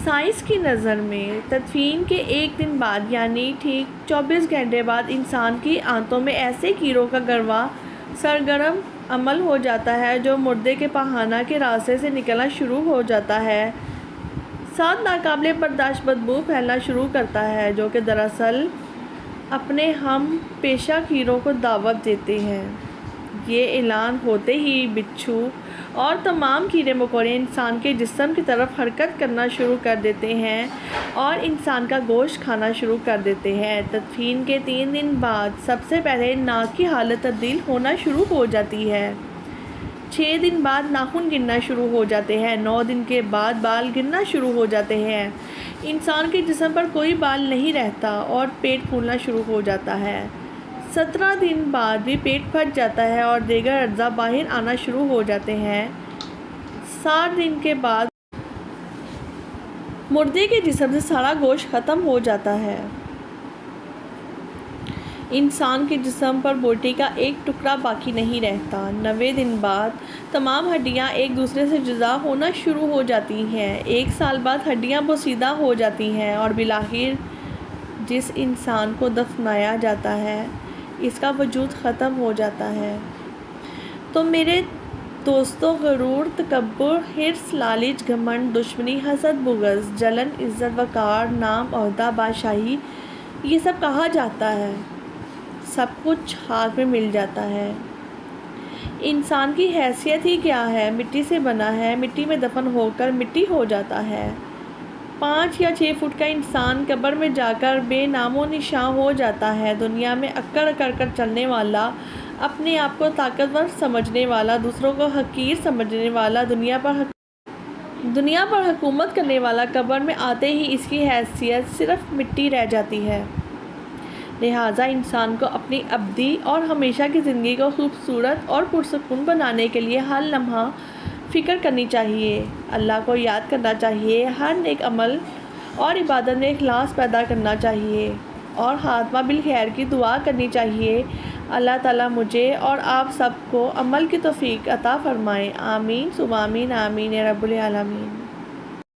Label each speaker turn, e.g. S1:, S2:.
S1: Science کی نظر میں تدفین کے ایک دن بعد یعنی ٹھیک 24 گھنٹے بعد انسان کی آنتوں میں ایسے کیڑوں کا گروا سرگرم عمل ہو جاتا ہے جو مردے کے پخانہ کے راستے سے نکلنا شروع ہو جاتا ہے، ساتھ ناقابل برداشت بدبو پھیلنا شروع کرتا ہے جو کہ دراصل اپنے ہم پیشہ کیڑوں کو دعوت دیتے ہیں۔ یہ اعلان ہوتے ہی بچھو اور تمام کیڑے مکوڑے انسان کے جسم کی طرف حرکت کرنا شروع کر دیتے ہیں اور انسان کا گوشت کھانا شروع کر دیتے ہیں۔ تدفین کے 3 دن بعد سب سے پہلے ناک کی حالت تبدیل ہونا شروع ہو جاتی ہے، 6 دن بعد ناخن گرنا شروع ہو جاتے ہیں، 9 دن کے بعد بال گرنا شروع ہو جاتے ہیں، انسان کے جسم پر کوئی بال نہیں رہتا اور پیٹ پھولنا شروع ہو جاتا ہے، 17 دن بعد بھی پیٹ پھٹ جاتا ہے اور دیگر اعضاء باہر آنا شروع ہو جاتے ہیں، 60 دن کے بعد مردے کے جسم سے سارا گوشت ختم ہو جاتا ہے، انسان کے جسم پر بوٹی کا ایک ٹکڑا باقی نہیں رہتا، 90 دن بعد تمام ہڈیاں ایک دوسرے سے جدا ہونا شروع ہو جاتی ہیں، 1 سال بعد ہڈیاں بوسیدہ ہو جاتی ہیں اور بالآخر جس انسان کو دفنایا جاتا ہے اس کا وجود ختم ہو جاتا ہے۔ تو میرے دوستو، غرور، تکبر، حرص، لالچ، گھمنڈ، دشمنی، حسد، بغض، جلن، عزت، وقار، نام، عہدہ، بادشاہی، یہ سب کہا جاتا ہے، سب کچھ خاک میں مل جاتا ہے۔ انسان کی حیثیت ہی کیا ہے؟ مٹی سے بنا ہے، مٹی میں دفن ہو کر مٹی ہو جاتا ہے۔ 5 یا 6 فٹ کا انسان قبر میں جا کر بے نام و نشاں ہو جاتا ہے۔ دنیا میں اکڑ اکڑ کر چلنے والا، اپنے آپ کو طاقتور سمجھنے والا، دوسروں کو حقیر سمجھنے والا، دنیا پر حکومت کرنے والا، قبر میں آتے ہی اس کی حیثیت صرف مٹی رہ جاتی ہے۔ لہٰذا انسان کو اپنی ابدی اور ہمیشہ کی زندگی کو خوبصورت اور پرسکون بنانے کے لیے ہر لمحہ فکر کرنی چاہیے، اللہ کو یاد کرنا چاہیے، ہر نیک عمل اور عبادت میں اخلاص پیدا کرنا چاہیے اور خاتمہ بالخیر کی دعا کرنی چاہیے۔ اللہ تعالیٰ مجھے اور آپ سب کو عمل کی توفیق عطا فرمائے، آمین ثم آمین، آمین یا رب العالمین۔